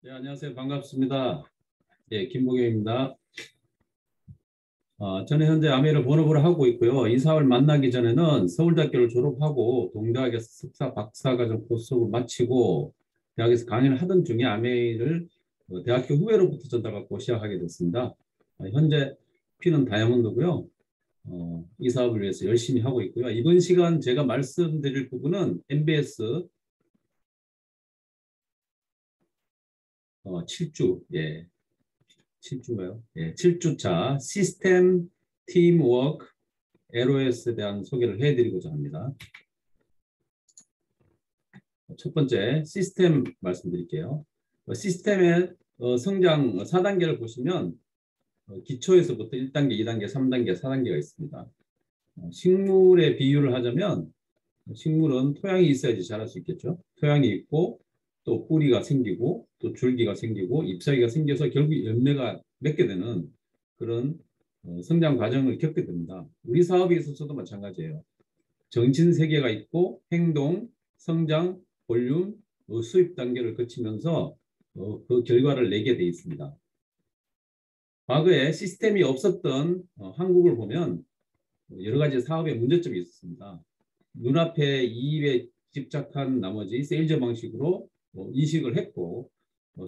네, 안녕하세요. 반갑습니다. 예, 김보경입니다. 저는 현재 아메리카 본업을 하고 있고요. 이 사업을 만나기 전에는 서울대학교를 졸업하고 동대학에서 석사, 박사과정 코스를 마치고 대학에서 강의를 하던 중에 아메이를 대학교 후배로부터 전달받고 시작하게 됐습니다. 현재 피는 다이아몬드고요. 이 사업을 위해서 열심히 하고 있고요. 이번 시간 제가 말씀드릴 부분은 MBS 7주, 예, 7주인가요? 예, 7주차 시스템 팀워크 LOS에 대한 소개를 해드리고자 합니다. 첫 번째 시스템 말씀드릴게요. 시스템의 성장 4단계를 보시면 기초에서부터 1단계, 2단계, 3단계, 4단계가 있습니다. 식물의 비유를 하자면 식물은 토양이 있어야지 자랄 수 있겠죠. 토양이 있고 또 뿌리가 생기고 또 줄기가 생기고 잎사귀가 생겨서 결국 열매가 맺게 되는 그런 성장 과정을 겪게 됩니다. 우리 사업에 있어서도 마찬가지예요. 정신 세계가 있고 행동, 성장, 볼륨, 수입 단계를 거치면서 그 결과를 내게 돼 있습니다. 과거에 시스템이 없었던 한국을 보면 여러 가지 사업에 문제점이 있었습니다. 눈앞에 이익에 집착한 나머지 세일즈 방식으로 인식을 했고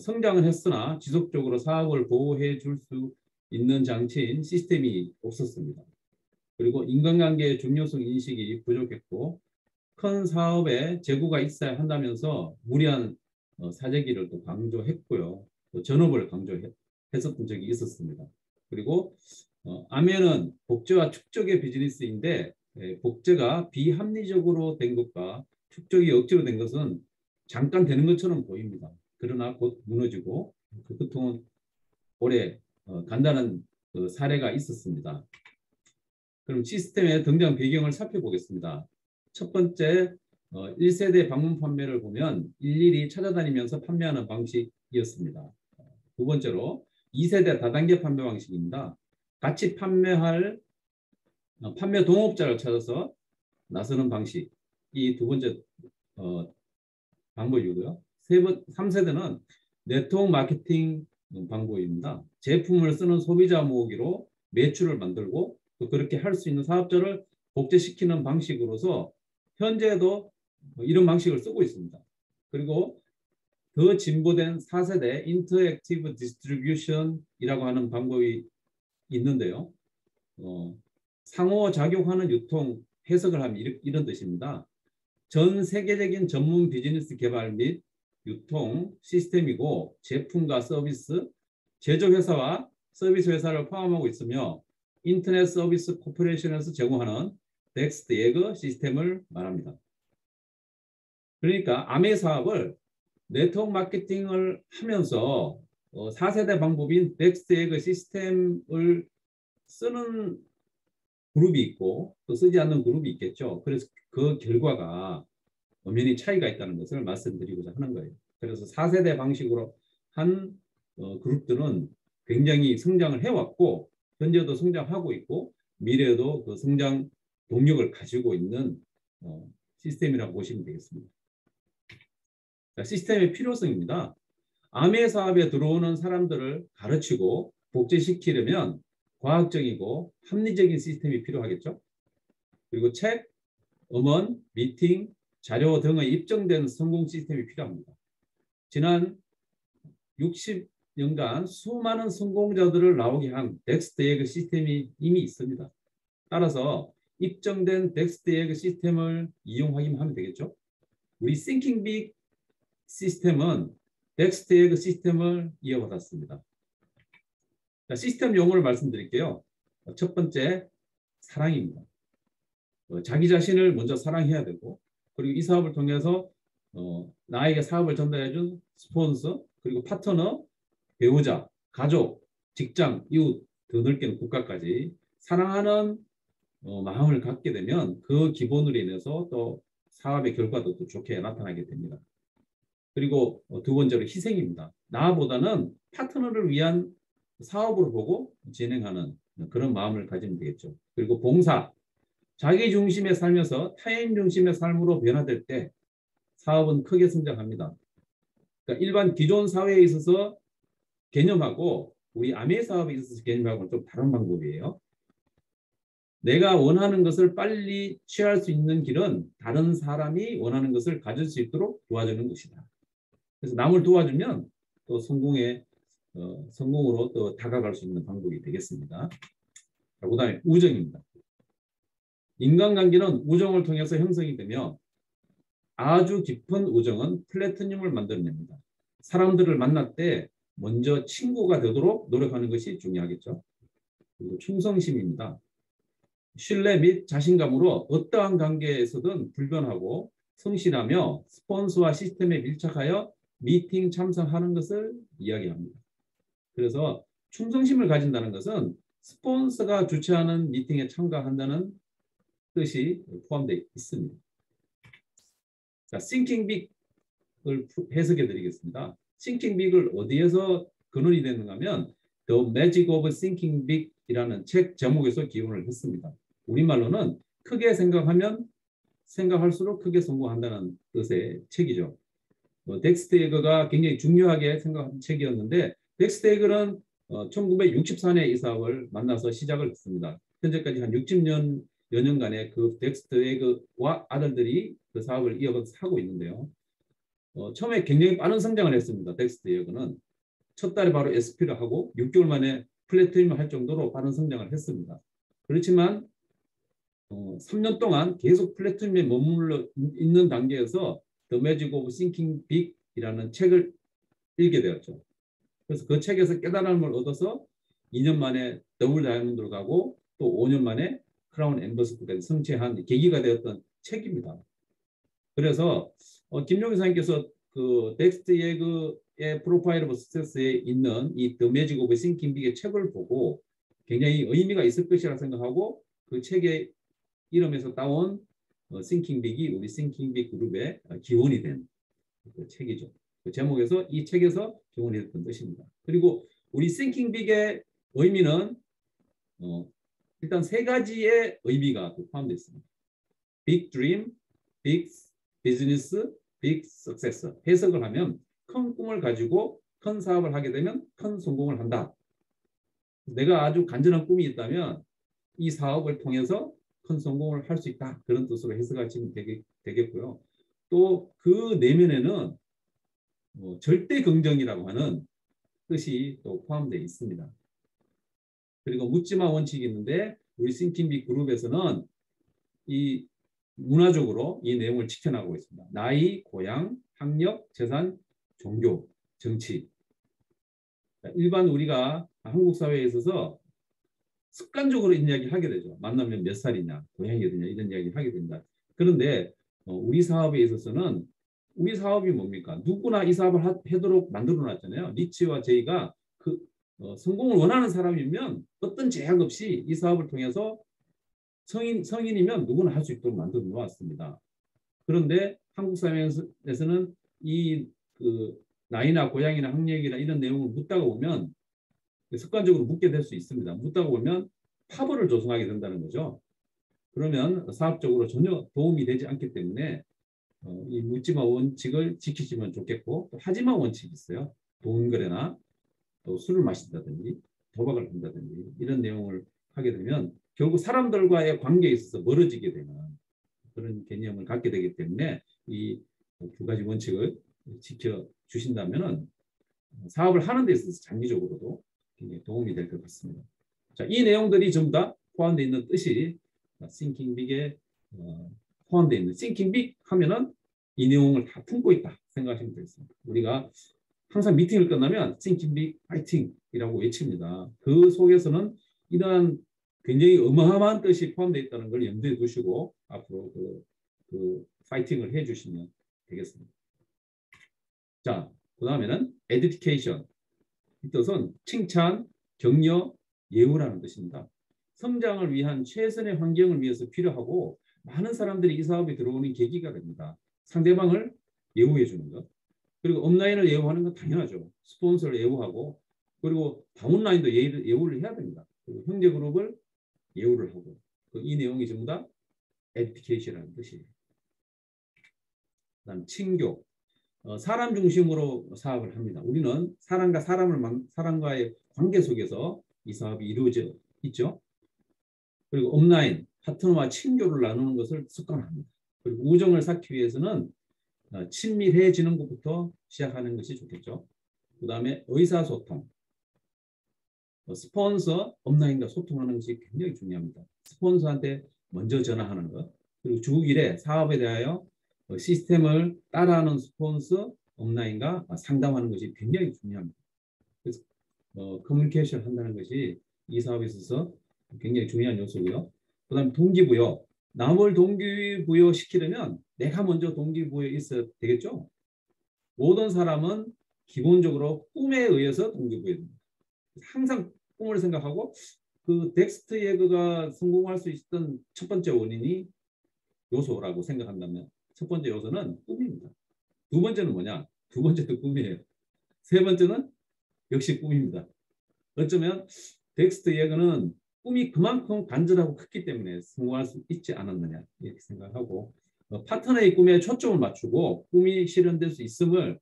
성장을 했으나 지속적으로 사업을 보호해 줄 수 있는 장치인 시스템이 없었습니다. 그리고 인간관계의 중요성 인식이 부족했고 큰 사업에 재구가 있어야 한다면서 무리한 사재기를 또 강조했고요. 또 전업을 강조했었던 적이 있었습니다. 그리고 아메는 복제와 축적의 비즈니스인데 복제가 비합리적으로 된 것과 축적이 억지로 된 것은 잠깐 되는 것처럼 보입니다. 그러나 곧 무너지고 그 고통은 오래 간다는 사례가 있었습니다. 그럼 시스템의 등장 배경을 살펴보겠습니다. 첫 번째 1세대 방문 판매를 보면 일일이 찾아다니면서 판매하는 방식이었습니다. 두 번째로 2세대 다단계 판매 방식입니다. 같이 판매할 판매 동업자를 찾아서 나서는 방식. 이 두 번째 방법이고요. 3세대는 네트워크 마케팅 방법입니다. 제품을 쓰는 소비자 모으기로 매출을 만들고 또 그렇게 할 수 있는 사업자를 복제시키는 방식으로서 현재도 이런 방식을 쓰고 있습니다. 그리고 더 진보된 4세대 인터랙티브 디스트리뷰션이라고 하는 방법이 있는데요. 상호작용하는 유통, 해석을 하면 이런 뜻입니다. 전 세계적인 전문 비즈니스 개발 및 유통 시스템이고 제품과 서비스, 제조회사와 서비스 회사를 포함하고 있으며 인터넷 서비스 코퍼레이션에서 제공하는 넥스트 에그 시스템을 말합니다. 그러니까 아메 사업을 네트워크 마케팅을 하면서 4세대 방법인 넥스트 에그 시스템을 쓰는 그룹이 있고 또 쓰지 않는 그룹이 있겠죠. 그래서 그 결과가 엄연히 차이가 있다는 것을 말씀드리고자 하는 거예요. 그래서 4세대 방식으로 한 그룹들은 굉장히 성장을 해왔고 현재도 성장하고 있고 미래에도 그 성장 동력을 가지고 있는 시스템이라고 보시면 되겠습니다. 자, 시스템의 필요성입니다. 아메 사업에 들어오는 사람들을 가르치고 복제시키려면 과학적이고 합리적인 시스템이 필요하겠죠. 그리고 책, 음원, 미팅, 자료 등의 입증된 성공 시스템이 필요합니다. 지난 60년간 수많은 성공자들을 나오게 한 넥스트 에그 시스템이 이미 있습니다. 따라서 입증된 넥스트 에그 시스템을 이용하기만 하면 되겠죠. 우리 Thinking Big 시스템은 넥스트 에그 시스템을 이어받았습니다. 자, 시스템 용어를 말씀드릴게요. 첫 번째, 사랑입니다. 자기 자신을 먼저 사랑해야 되고 그리고 이 사업을 통해서 나에게 사업을 전달해준 스폰서 그리고 파트너, 배우자, 가족, 직장, 이웃, 더 넓게는 국가까지 사랑하는 마음을 갖게 되면 그 기본으로 인해서 또 사업의 결과도 또 좋게 나타나게 됩니다. 그리고 두 번째로 희생입니다. 나보다는 파트너를 위한 사업으로 보고 진행하는 그런 마음을 가지면 되겠죠. 그리고 봉사, 자기 중심의 삶에서 타인 중심의 삶으로 변화될 때 사업은 크게 성장합니다. 그러니까 일반 기존 사회에 있어서 개념하고 우리 아메 사업에 있어서 개념하고는 좀 다른 방법이에요. 내가 원하는 것을 빨리 취할 수 있는 길은 다른 사람이 원하는 것을 가질 수 있도록 도와주는 것이다. 그래서 남을 도와주면 또 성공으로 또 다가갈 수 있는 방법이 되겠습니다. 그 다음에 우정입니다. 인간관계는 우정을 통해서 형성이 되며 아주 깊은 우정은 플래티늄을 만들어냅니다. 사람들을 만날 때 먼저 친구가 되도록 노력하는 것이 중요하겠죠. 그리고 충성심입니다. 신뢰 및 자신감으로 어떠한 관계에서든 불변하고 성실하며 스폰서와 시스템에 밀착하여 미팅 참석하는 것을 이야기합니다. 그래서 충성심을 가진다는 것은 스폰서가 주최하는 미팅에 참가한다는 뜻이 포함되어 있습니다. 자, Thinking Big을 해석해 드리겠습니다. Thinking Big을 어디에서 근원이 됐는가 하면 The Magic of Thinking Big이라는 책 제목에서 기원을 했습니다. 우리말로는 크게 생각하면 생각할수록 크게 성공한다는 뜻의 책이죠. 덱스트 에거가 굉장히 중요하게 생각한 책이었는데 덱스트 에거는 1964년에 이 사업을 만나서 시작을 했습니다. 현재까지 한 60년간의 그 덱스트 에거와 아들들이 그 사업을 이어서 하고 있는데요. 처음에 굉장히 빠른 성장을 했습니다. 덱스트 에거는 첫 달에 바로 SP를 하고 6개월 만에 플래티넘을 할 정도로 빠른 성장을 했습니다. 그렇지만 3년 동안 계속 플래티넘에 머물러 있는 단계에서 The Magic of Thinking Big이라는 책을 읽게 되었죠. 그래서 그 책에서 깨달음을 얻어서 2년 만에 더블 다이아몬드로 가고 또 5년 만에 크라운 엠버서더까지 성취한 계기가 되었던 책입니다. 그래서 김용희 선생님께서 그 덱스트 예그의 프로파일 오브 스트레스에 있는 이 The Magic of Thinking Big의 책을 보고 굉장히 의미가 있을 것이라 생각하고 그 책의 이름에서 따온 Thinking Big이 우리 Thinking Big 그룹의 기원이 된 그 책이죠. 그 제목에서 이 책에서 기원이 됐던 뜻입니다. 그리고 우리 Thinking Big의 의미는 일단 세 가지의 의미가 포함되어 있습니다. Big Dream, Big Business, Big Success. 해석을 하면 큰 꿈을 가지고 큰 사업을 하게 되면 큰 성공을 한다. 내가 아주 간절한 꿈이 있다면 이 사업을 통해서 큰 성공을 할 수 있다. 그런 뜻으로 해석하시면 되겠고요. 또 그 내면에는 절대 긍정이라고 하는 뜻이 또 포함되어 있습니다. 그리고 묻지마 원칙이 있는데 우리 싱킹비 그룹에서는 이 문화적으로 이 내용을 지켜나가고 있습니다. 나이, 고향, 학력, 재산, 종교, 정치. 일반 우리가 한국 사회에 있어서 습관적으로 이야기를 하게 되죠. 만나면 몇 살이냐, 고향이 어디냐 이런 이야기를 하게 된다. 그런데 우리 사업에 있어서는 우리 사업이 뭡니까? 누구나 이 사업을 하도록 만들어놨잖아요. 리치와 제이가 그 성공을 원하는 사람이면 어떤 제약 없이 이 사업을 통해서 성인이면 누구나 할 수 있도록 만들어 놓았습니다. 그런데 한국 사회에서는 이 나이나 고향이나 학력이나 이런 내용을 묻다가 보면 습관적으로 묻게 될 수 있습니다. 묻다가 보면 파벌을 조성하게 된다는 거죠. 그러면 사업적으로 전혀 도움이 되지 않기 때문에 이 묻지마 원칙을 지키시면 좋겠고 또 하지마 원칙이 있어요. 돈 거래나 또 술을 마신다든지 도박을 한다든지 이런 내용을 하게 되면 결국 사람들과의 관계에 있어서 멀어지게 되는 그런 개념을 갖게 되기 때문에 이 두 가지 원칙을 지켜주신다면 사업을 하는 데 있어서 장기적으로도 굉장히 도움이 될 것 같습니다. 자, 이 내용들이 전부 다 포함되어 있는 뜻이 Thinking Big에 포함되어 있는 Thinking Big 하면은 이 내용을 다 품고 있다 생각하시면 되겠습니다. 우리가 항상 미팅을 끝나면 Thinking Big 파이팅이라고 외칩니다. 그 속에서는 이러한 굉장히 어마어마한 뜻이 포함되어 있다는 걸 염두에 두시고 앞으로 그 파이팅을 해주시면 되겠습니다. 자, 그 다음에는 Edification. 이 뜻은 칭찬, 격려, 예우라는 뜻입니다. 성장을 위한 최선의 환경을 위해서 필요하고 많은 사람들이 이 사업에 들어오는 계기가 됩니다. 상대방을 예우해 주는 것. 그리고 업라인을 예우하는 건 당연하죠. 스폰서를 예우하고 그리고 다운라인도 예우를 해야 됩니다. 그리고 형제그룹을 예우를 하고 이 내용이 전부 다 edification이라는 뜻이에요. 그다음 친교. 사람 중심으로 사업을 합니다. 우리는 사람과의 관계 속에서 이 사업이 이루어져 있죠. 그리고 온라인 파트너와 친교를 나누는 것을 습관합니다. 그리고 우정을 쌓기 위해서는 친밀해지는 것부터 시작하는 것이 좋겠죠. 그 다음에 의사소통. 스폰서 업라인과 소통하는 것이 굉장히 중요합니다. 스폰서한테 먼저 전화하는 것. 그리고 주일에 사업에 대하여 시스템을 따라하는 스폰서 업라인과 상담하는 것이 굉장히 중요합니다. 그래서 커뮤니케이션 한다는 것이 이 사업에 있어서 굉장히 중요한 요소고요. 그 다음에 동기부여. 남을 동기부여 시키려면 내가 먼저 동기부여 있어야 되겠죠. 모든 사람은 기본적으로 꿈에 의해서 동기부여됩니다. 항상 꿈을 생각하고 그 덱스트 예그가 성공할 수 있었던 첫 번째 원인이 요소라고 생각한다면 첫 번째 요소는 꿈입니다. 두 번째는 뭐냐? 두 번째도 꿈이에요. 세 번째는 역시 꿈입니다. 어쩌면 덱스트 예그는 꿈이 그만큼 간절하고 컸기 때문에 성공할 수 있지 않았느냐 이렇게 생각하고 파트너의 꿈에 초점을 맞추고 꿈이 실현될 수 있음을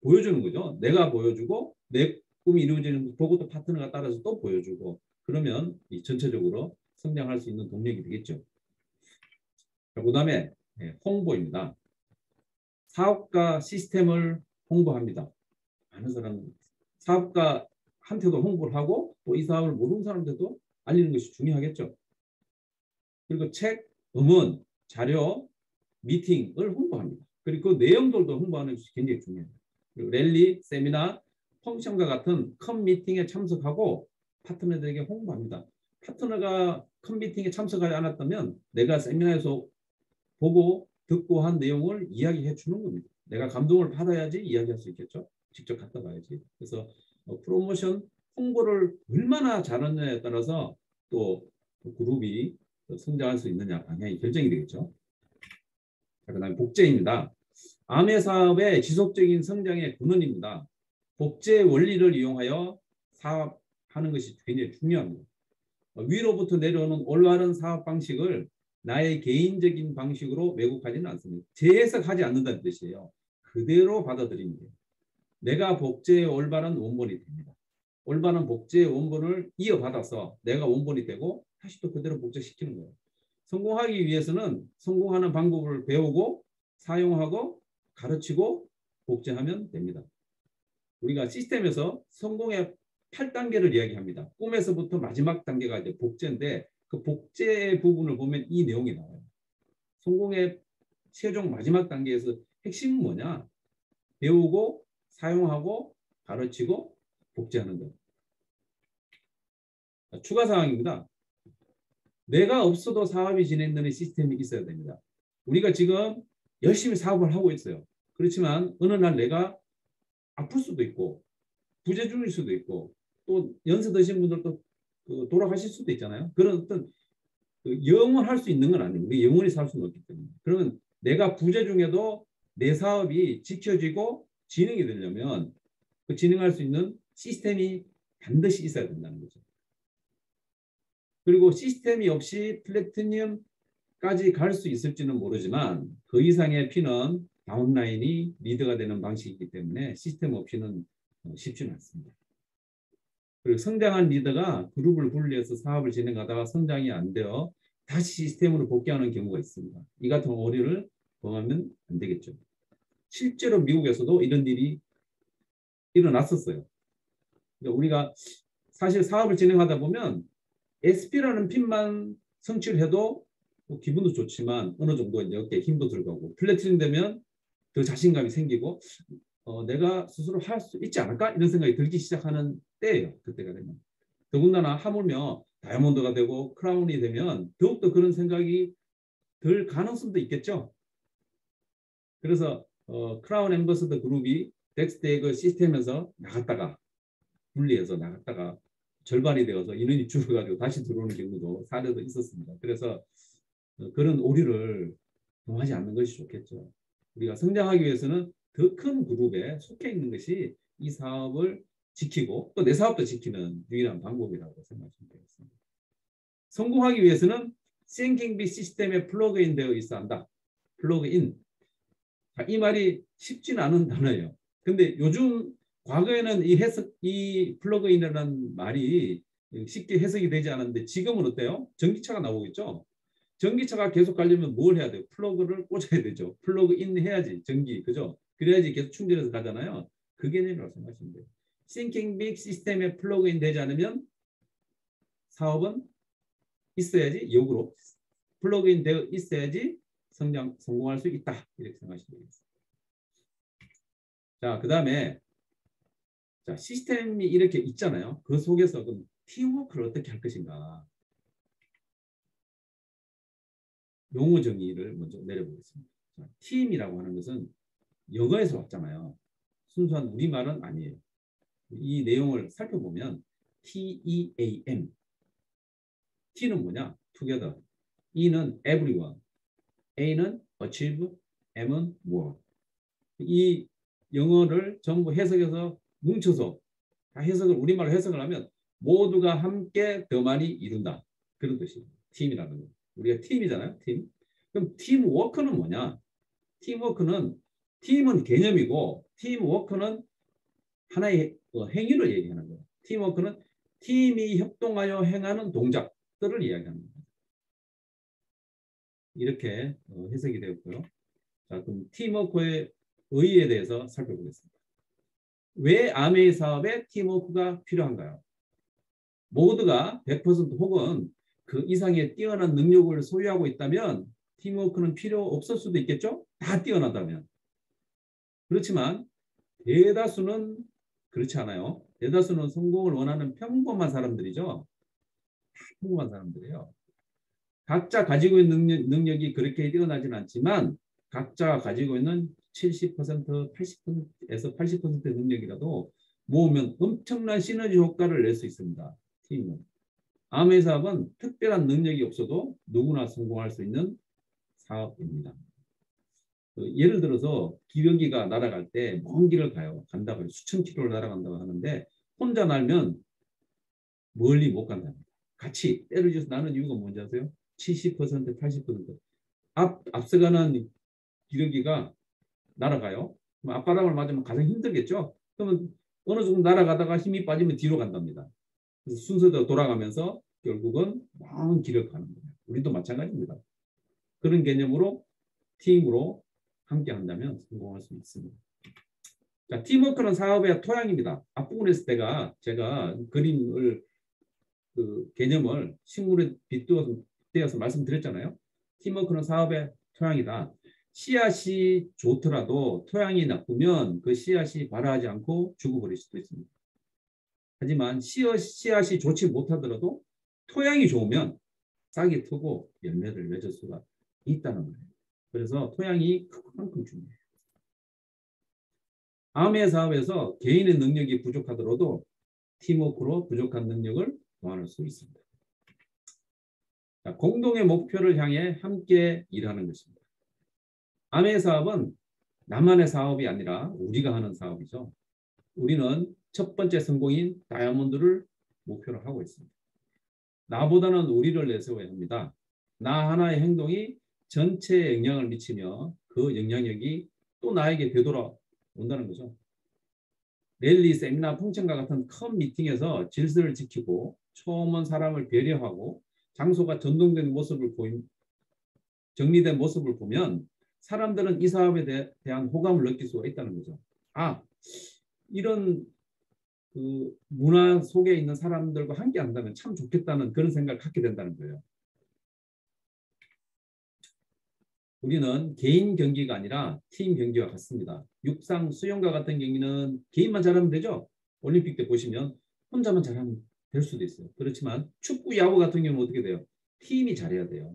보여주는 거죠. 내가 보여주고 내 꿈이 이루어지는 거 보고 또 파트너가 따라서 또 보여주고 그러면 이 전체적으로 성장할 수 있는 동력이 되겠죠. 그 다음에 홍보입니다. 사업가 시스템을 홍보합니다. 많은 사람은 사업가한테도 홍보를 하고 또 이 사업을 모르는 사람들도 알리는 것이 중요하겠죠. 그리고 책, 음원, 자료, 미팅을 홍보합니다. 그리고 그 내용들도 홍보하는 것이 굉장히 중요해요. 그리고 랠리, 세미나, 펑션과 같은 큰 미팅에 참석하고 파트너들에게 홍보합니다. 파트너가 큰 미팅에 참석하지 않았다면 내가 세미나에서 보고 듣고 한 내용을 이야기해 주는 겁니다. 내가 감동을 받아야지 이야기할 수 있겠죠. 직접 갔다 봐야지. 그래서 프로모션 홍보를 얼마나 잘하느냐에 따라서 또 그룹이 성장할 수 있느냐 방향이 결정이 되겠죠. 자, 그다음에 복제입니다. 아메 사업의 지속적인 성장의 근원입니다. 복제 원리를 이용하여 사업하는 것이 굉장히 중요합니다. 위로부터 내려오는 올바른 사업 방식을 나의 개인적인 방식으로 왜곡하지는 않습니다. 재해석하지 않는다는 뜻이에요. 그대로 받아들이는 거예요. 내가 복제의 올바른 원본이 됩니다. 올바른 복제의 원본을 이어받아서 내가 원본이 되고 다시 또 그대로 복제시키는 거예요. 성공하기 위해서는 성공하는 방법을 배우고 사용하고 가르치고 복제하면 됩니다. 우리가 시스템에서 성공의 8단계를 이야기합니다. 꿈에서부터 마지막 단계가 이제 복제인데 그 복제 부분을 보면 이 내용이 나와요. 성공의 최종 마지막 단계에서 핵심은 뭐냐? 배우고 사용하고 가르치고 복제하는 것. 추가 사항입니다. 내가 없어도 사업이 진행되는 시스템이 있어야 됩니다. 우리가 지금 열심히 사업을 하고 있어요. 그렇지만 어느 날 내가 아플 수도 있고 부재중일 수도 있고 또 연세 드신 분들도 돌아가실 수도 있잖아요. 그런 어떤 영원할 수 있는 건 아니에요. 우리 영원히 살 수는 없기 때문에. 그러면 내가 부재중에도 내 사업이 지켜지고 진행이 되려면 그 진행할 수 있는 시스템이 반드시 있어야 된다는 거죠. 그리고 시스템이 없이 플래티넘까지 갈 수 있을지는 모르지만 그 이상의 피는 다운라인이 리드가 되는 방식이기 때문에 시스템 없이는 쉽지는 않습니다. 그리고 성장한 리더가 그룹을 분리해서 사업을 진행하다가 성장이 안 되어 다시 시스템으로 복귀하는 경우가 있습니다. 이 같은 오류를 범하면 안 되겠죠. 실제로 미국에서도 이런 일이 일어났었어요. 그러니까 우리가 사실 사업을 진행하다 보면 SP라는 핀만 성취해도 기분도 좋지만 어느 정도 이렇게 힘도 들어가고 플래티넘 되면 더 자신감이 생기고 내가 스스로 할 수 있지 않을까 이런 생각이 들기 시작하는 때예요. 그때가 되면. 더군다나 하물며 다이아몬드가 되고 크라운이 되면 더욱더 그런 생각이 들 가능성도 있겠죠. 그래서 크라운 엠버서더 그룹이 덱스테이크 시스템에서 나갔다가 분리해서 나갔다가 절반이 되어서 인원이 줄어가지고 다시 들어오는 경우도 사례도 있었습니다. 그래서 그런 오류를 범하지 않는 것이 좋겠죠. 우리가 성장하기 위해서는 더 큰 그룹에 속해 있는 것이 이 사업을 지키고 또 내 사업도 지키는 유일한 방법이라고 생각하시면 되겠습니다. 성공하기 위해서는 싱킹비 시스템에 플러그인 되어 있어야 한다. 플러그인. 자, 이 말이 쉽지는 않은 단어예요. 근데 요즘 과거에는 이 플러그인이라는 말이 쉽게 해석이 되지 않았는데 지금은 어때요? 전기차가 나오겠죠? 전기차가 계속 가려면 뭘 해야 돼요? 플러그를 꽂아야 되죠. 플러그인 해야지 전기, 그죠? 그래야지 계속 충전해서 가잖아요. 그 개념이라고 생각하시면 돼요. Thinking Big 시스템에 플러그인 되지 않으면 사업은 있어야지, 역으로 플러그인 되어 있어야지 성공할 수 있다. 이렇게 생각하시면 되겠습니다. 자, 그 다음에 자, 시스템이 이렇게 있잖아요. 그 속에서 그럼 팀워크를 어떻게 할 것인가. 용어 정의를 먼저 내려보겠습니다. 자, 팀이라고 하는 것은 영어에서 왔잖아요. 순수한 우리말은 아니에요. 이 내용을 살펴보면 TEAM. T는 뭐냐? Together. E는 everyone. A는 achieve. M은 work. 이 영어를 전부 해석해서 뭉쳐서 다 해석을 우리말로 해석을 하면 모두가 함께 더 많이 이룬다. 그런 뜻이에요. 팀이라는 거. 우리가 팀이잖아요. 팀. 그럼 팀워크는 뭐냐? 팀은 개념이고 팀워크는 하나의 행위를 얘기하는 거예요. 팀워크는 팀이 협동하여 행하는 동작들을 이야기하는 거예요. 이렇게 해석이 되었고요. 자, 그럼 팀워크의 의의에 대해서 살펴보겠습니다. 왜 아메이 사업에 팀워크가 필요한가요? 모두가 100% 혹은 그 이상의 뛰어난 능력을 소유하고 있다면 팀워크는 필요 없을 수도 있겠죠? 다 뛰어나다면. 그렇지만 대다수는 그렇지 않아요. 대다수는 성공을 원하는 평범한 사람들이죠. 평범한 사람들이에요. 각자 가지고 있는 능력이 그렇게 뛰어나지는 않지만 각자가 가지고 있는 70%, 80%에서 80%의 능력이라도 모으면 엄청난 시너지 효과를 낼 수 있습니다. 팀은. 아메 사업은 특별한 능력이 없어도 누구나 성공할 수 있는 사업입니다. 예를 들어서 기러기가 날아갈 때 먼 길을 간다고 해요. 수천 킬로를 날아간다고 하는데 혼자 날면 멀리 못 간답니다. 같이 때를 지어서 나는 이유가 뭔지 아세요? 70%, 80% 앞서가는 기러기가 날아가요. 앞바람을 맞으면 가장 힘들겠죠. 그러면 어느 정도 날아가다가 힘이 빠지면 뒤로 간답니다. 그래서 순서대로 돌아가면서 결국은 먼 길을 가는 거예요. 우리도 마찬가지입니다. 그런 개념으로 팀으로 함께 한다면 성공할 수 있습니다. 자, 팀워크는 사업의 토양입니다. 앞부분에서 제가 그림을 개념을 식물에 빗대어서 말씀드렸잖아요. 팀워크는 사업의 토양이다. 씨앗이 좋더라도 토양이 나쁘면 그 씨앗이 발화하지 않고 죽어버릴 수도 있습니다. 하지만 씨앗이 좋지 못하더라도 토양이 좋으면 싹이 트고 열매를 맺을 수가 있다는 거예요. 그래서 토양이 그만큼 중요해요. 아메 사업에서 개인의 능력이 부족하더라도 팀워크로 부족한 능력을 보완할 수 있습니다. 자, 공동의 목표를 향해 함께 일하는 것입니다. 아메 사업은 나만의 사업이 아니라 우리가 하는 사업이죠. 우리는 첫 번째 성공인 다이아몬드를 목표로 하고 있습니다. 나보다는 우리를 내세워야 합니다. 나 하나의 행동이 전체에 영향을 미치며 그 영향력이 또 나에게 되돌아온다는 거죠. 랠리, 세미나, 풍천과 같은 큰 미팅에서 질서를 지키고 처음 온 사람을 배려하고 장소가 정돈된 모습을 정리된 모습을 보면 사람들은 이 사업에 대한 호감을 느낄 수가 있다는 거죠. 아, 이런 문화 속에 있는 사람들과 함께 한다면 참 좋겠다는 그런 생각을 갖게 된다는 거예요. 우리는 개인 경기가 아니라 팀 경기와 같습니다. 육상, 수영과 같은 경기는 개인만 잘하면 되죠. 올림픽 때 보시면 혼자만 잘하면 될 수도 있어요. 그렇지만 축구, 야구 같은 경우는 어떻게 돼요? 팀이 잘해야 돼요.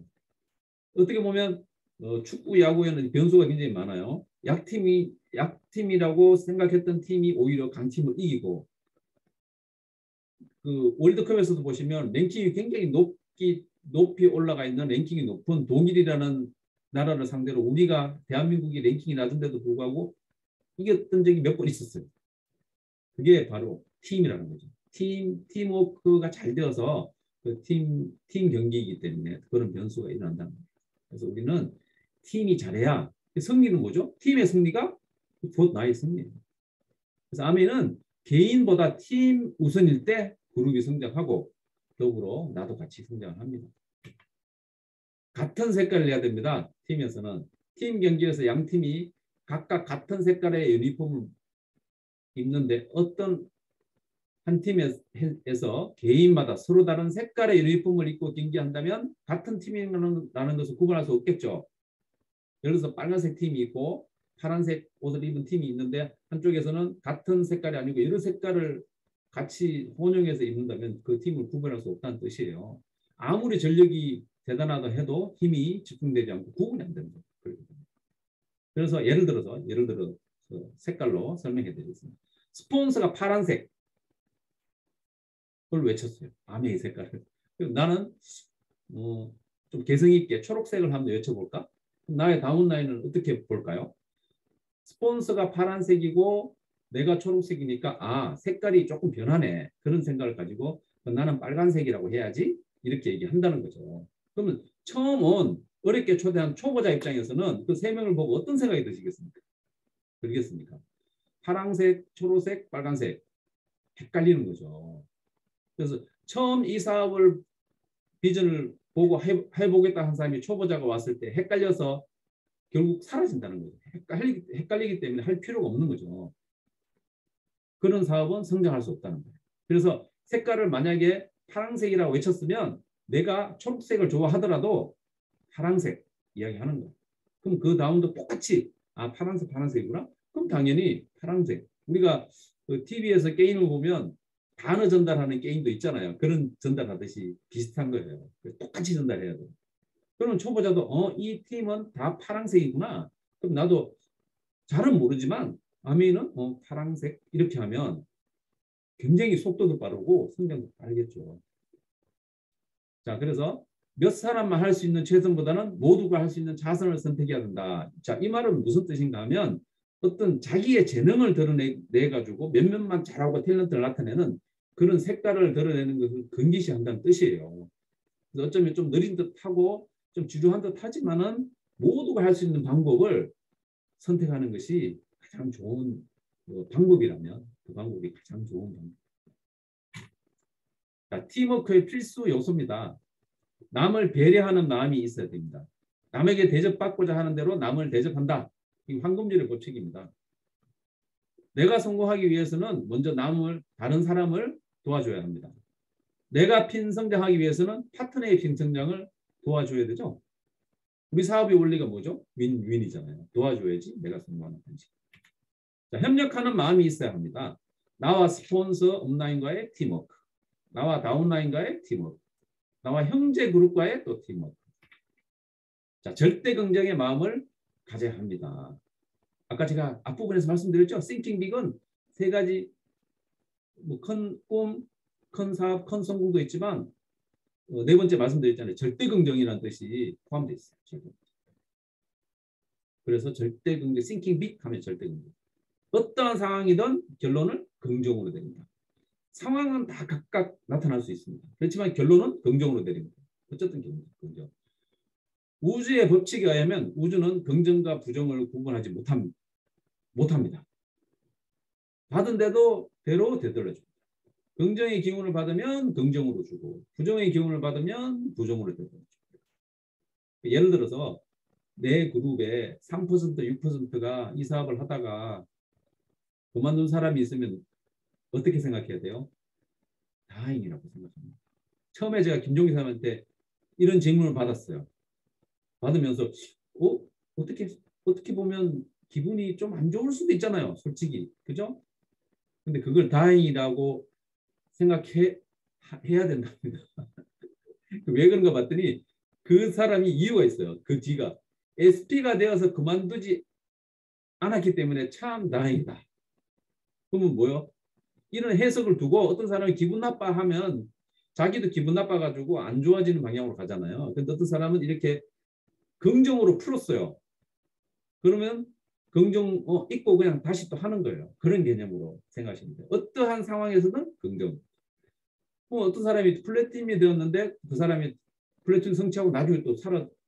어떻게 보면 축구, 야구에는 변수가 굉장히 많아요. 약팀이라고 생각했던 팀이 오히려 강팀을 이기고 그 월드컵에서도 보시면 랭킹이 굉장히 높이 올라가 있는 랭킹이 높은 독일이라는 나라를 상대로 우리가 대한민국이 랭킹이 낮은데도 불구하고 이겼던 적이 몇 번 있었어요. 그게 바로 팀이라는 거죠. 팀워크가 잘 되어서 그 팀 경기이기 때문에 그런 변수가 일어난다는 거예요. 그래서 우리는 팀이 잘해야 승리는 뭐죠? 팀의 승리가 곧 나의 승리예요. 그래서 아멘은 개인보다 팀 우선일 때 그룹이 성장하고 더불어 나도 같이 성장을 합니다. 같은 색깔을 내야 됩니다. 팀에서는. 팀 경기에서 양 팀이 각각 같은 색깔의 유니폼을 입는데 어떤 한 팀에서 개인마다 서로 다른 색깔의 유니폼을 입고 경기한다면 같은 팀이라는 것을 구분할 수 없겠죠. 예를 들어서 빨간색 팀이 있고 파란색 옷을 입은 팀이 있는데 한쪽에서는 같은 색깔이 아니고 여러 색깔을 같이 혼용해서 입는다면 그 팀을 구분할 수 없다는 뜻이에요. 아무리 전력이 대단하다 해도 힘이 집중되지 않고 구분이 안 되는 거예요. 그래서 예를 들어 색깔로 설명해 드리겠습니다. 스폰서가 파란색 그걸 외쳤어요. 아메의 색깔을. 나는 좀 개성 있게 초록색을 한번 외쳐볼까? 나의 다운라인은 어떻게 볼까요? 스폰서가 파란색이고 내가 초록색이니까 색깔이 조금 변하네. 그런 생각을 가지고 나는 빨간색이라고 해야지 이렇게 얘기한다는 거죠. 그러면 처음 온 어렵게 초대한 초보자 입장에서는 그 세 명을 보고 어떤 생각이 드시겠습니까? 들겠습니까? 파란색, 초록색, 빨간색 헷갈리는 거죠. 그래서 처음 이 사업을 비전을 보고 해보겠다 한 사람이 초보자가 왔을 때 헷갈려서 결국 사라진다는 거죠. 헷갈리기 때문에 할 필요가 없는 거죠. 그런 사업은 성장할 수 없다는 거예요. 그래서 색깔을 만약에 파란색이라고 외쳤으면 내가 초록색을 좋아하더라도 파란색 이야기하는 거예요. 그럼 그 다음도 똑같이 파란색이구나. 그럼 당연히 파란색. 우리가 그 TV에서 게임을 보면 단어 전달하는 게임도 있잖아요. 그런 전달하듯이 비슷한 거예요. 똑같이 전달해야 돼요. 그러면 초보자도 이 팀은 다 파란색이구나. 그럼 나도 잘은 모르지만 아미는 파란색 이렇게 하면 굉장히 속도도 빠르고 성장도 빠르겠죠. 자, 그래서 몇 사람만 할 수 있는 최선보다는 모두가 할 수 있는 자선을 선택해야 된다. 자, 이 말은 무슨 뜻인가 하면 어떤 자기의 재능을 드러내가지고 몇몇만 잘하고 탤런트를 나타내는 그런 색깔을 드러내는 것을 금기시한다는 뜻이에요. 그래서 어쩌면 좀 느린 듯하고 좀 주저한 듯하지만은 모두가 할 수 있는 방법을 선택하는 것이 가장 좋은 방법이라면 그 방법이 가장 좋은 방법. 자, 팀워크의 필수 요소입니다. 남을 배려하는 마음이 있어야 됩니다. 남에게 대접받고자 하는 대로 남을 대접한다. 이 황금줄의 법칙입니다. 내가 성공하기 위해서는 먼저 다른 사람을 도와줘야 합니다. 내가 핀성장하기 위해서는 파트너의 핀성장을 도와줘야 되죠. 우리 사업의 원리가 뭐죠? 윈윈이잖아요. 도와줘야지 내가 성공하는 방식. 자, 협력하는 마음이 있어야 합니다. 나와 스폰서 업라인과의 팀워크, 나와 다운라인과의 팀워크, 나와 형제 그룹과의 또 팀워크. 자, 절대 긍정의 마음을 가져야 합니다. 아까 제가 앞부분에서 말씀드렸죠. Thinking Big은 세 가지 큰 꿈, 큰 사업, 큰 성공도 있지만 네 번째 말씀드렸잖아요. 절대 긍정이라는 뜻이 포함되어 있어요. 그래서 절대 긍정, Thinking Big 하면 절대 긍정. 어떠한 상황이든 결론은 긍정으로 됩니다. 상황은 다 각각 나타날 수 있습니다. 그렇지만 결론은 긍정으로 내립니다. 어쨌든 긍정. 우주의 법칙에 의하면 우주는 긍정과 부정을 구분하지 못합니다. 받은 대로 되돌려줍니다. 긍정의 기운을 받으면 긍정으로 주고 부정의 기운을 받으면 부정으로 되돌려줍니다. 예를 들어서 내 그룹에 3%, 6%가 이 사업을 하다가 그만둔 사람이 있으면 어떻게 생각해야 돼요? 다행이라고 생각합니다. 처음에 제가 김종기 사람한테 이런 질문을 받았어요. 받으면서 어떻게 보면 기분이 좀 안 좋을 수도 있잖아요. 솔직히. 그죠? 근데 그걸 다행이라고 생각해야 된답니다. 왜 그런가 봤더니 그 사람이 이유가 있어요. 그 뒤가. SP가 되어서 그만두지 않았기 때문에 참 다행이다. 그러면 뭐요? 이런 해석을 두고 어떤 사람이 기분 나빠하면 자기도 기분 나빠가지고 안 좋아지는 방향으로 가잖아요. 근데 어떤 사람은 이렇게 긍정으로 풀었어요. 그러면 긍정 잊고 그냥 다시 또 하는 거예요. 그런 개념으로 생각하시면 돼요. 어떠한 상황에서든 긍정. 어떤 사람이 플래팀이 되었는데 그 사람이 플래팀 성취하고 나중에 또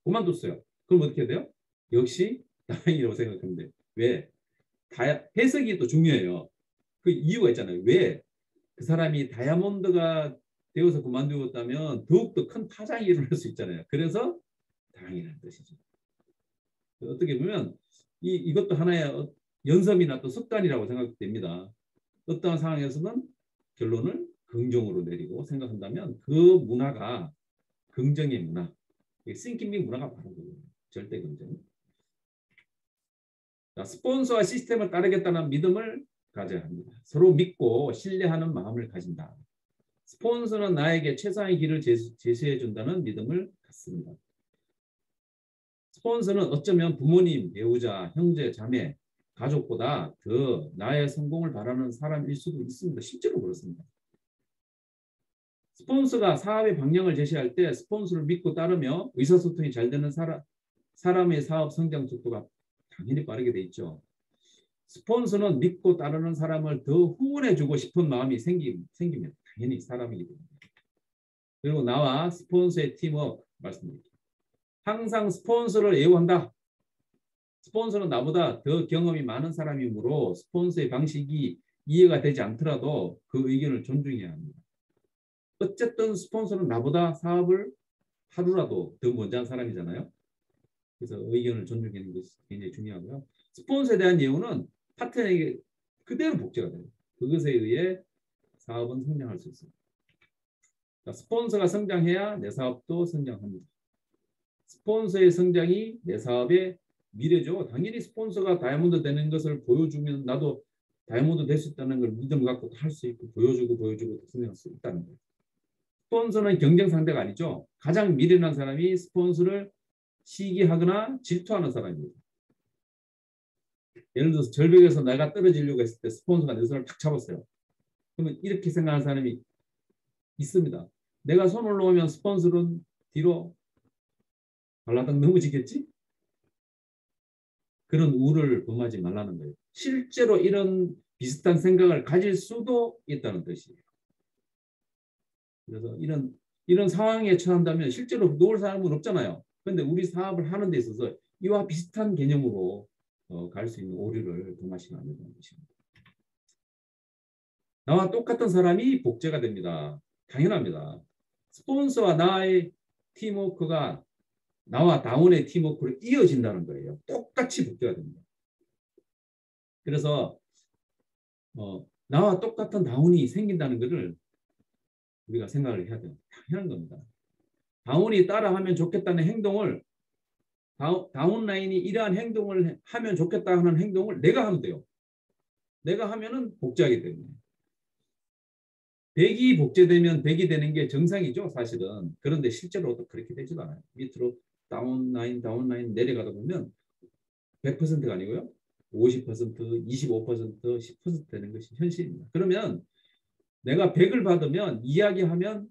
그만뒀어요. 그럼 어떻게 돼요? 역시 다행이라고 생각하면 돼요. 왜? 해석이 또 중요해요. 그 이유가 있잖아요. 왜? 그 사람이 다이아몬드가 되어서 그만두었다면 더욱더 큰 파장이 일어날 수 있잖아요. 그래서 다행이라는 뜻이죠. 어떻게 보면 이것도 하나의 연습이나 또 습관이라고 생각됩니다. 어떠한 상황에서는 결론을 긍정으로 내리고 생각한다면 그 문화가 긍정의 문화, 싱킹 문화가 바로 그거예요. 절대 긍정. 자, 스폰서와 시스템을 따르겠다는 믿음을 가져야 합니다. 서로 믿고 신뢰하는 마음을 가진다. 스폰서는 나에게 최상의 길을 제시해 준다는 믿음을 갖습니다. 스폰서는 어쩌면 부모님, 배우자, 형제, 자매, 가족보다 더 나의 성공을 바라는 사람일 수도 있습니다. 실제로 그렇습니다. 스폰서가 사업의 방향을 제시할 때 스폰서를 믿고 따르며 의사소통이 잘 되는 사람의 사업 성장 속도가 당연히 빠르게 돼 있죠. 스폰서는 믿고 따르는 사람을 더 후원해주고 싶은 마음이 생기면 당연히 사람이기 때문에. 그리고 나와 스폰서의 팀워크 말씀드릴게요. 항상 스폰서를 애호한다. 스폰서는 나보다 더 경험이 많은 사람이므로 스폰서의 방식이 이해가 되지 않더라도 그 의견을 존중해야 합니다. 어쨌든 스폰서는 나보다 사업을 하루라도 더 먼저 한 사람이잖아요. 그래서 의견을 존중하는 것이 굉장히 중요하고요. 스폰서에 대한 예우는 파트너에게 그대로 복제가 돼요. 그것에 의해 사업은 성장할 수 있습니다. 스폰서가 성장해야 내 사업도 성장합니다. 스폰서의 성장이 내 사업의 미래죠. 당연히 스폰서가 다이아몬드 되는 것을 보여주면 나도 다이아몬드 될 수 있다는 걸 믿음 갖고 할 수 있고 보여주고 성장할 수 있다는 거예요. 스폰서는 경쟁 상대가 아니죠. 가장 미련한 사람이 스폰서를 시기하거나 질투하는 사람입니다. 예를 들어서 절벽에서 내가 떨어지려고 했을 때 스폰서가 내 손을 탁 잡았어요. 그러면 이렇게 생각하는 사람이 있습니다. 내가 손을 놓으면 스폰서는 뒤로 발라당 넘어지겠지? 그런 우를 범하지 말라는 거예요. 실제로 이런 비슷한 생각을 가질 수도 있다는 뜻이에요. 그래서 이런 상황에 처한다면 실제로 놓을 사람은 없잖아요. 그런데 우리 사업을 하는 데 있어서 이와 비슷한 개념으로 갈 수 있는 오류를 범하시면 안 된다는 것입니다. 나와 똑같은 사람이 복제가 됩니다. 당연합니다. 스폰서와 나의 팀워크가 나와 다운의 팀워크로 이어진다는 거예요. 똑같이 복제가 됩니다. 그래서 나와 똑같은 다운이 생긴다는 것을 우리가 생각을 해야 돼요. 당연한 겁니다. 다운이 따라하면 좋겠다는 행동을 다운라인이 이러한 행동을 하면 좋겠다 하는 행동을 내가 하면 돼요. 내가 하면은 복제하기 때문에. 100이 복제되면 100이 되는 게 정상이죠, 사실은. 그런데 실제로 또 그렇게 되지도 않아요. 밑으로 다운라인 내려가다 보면 100%가 아니고요. 50%, 25%, 10% 되는 것이 현실입니다. 그러면 내가 100을 받으면 이야기하면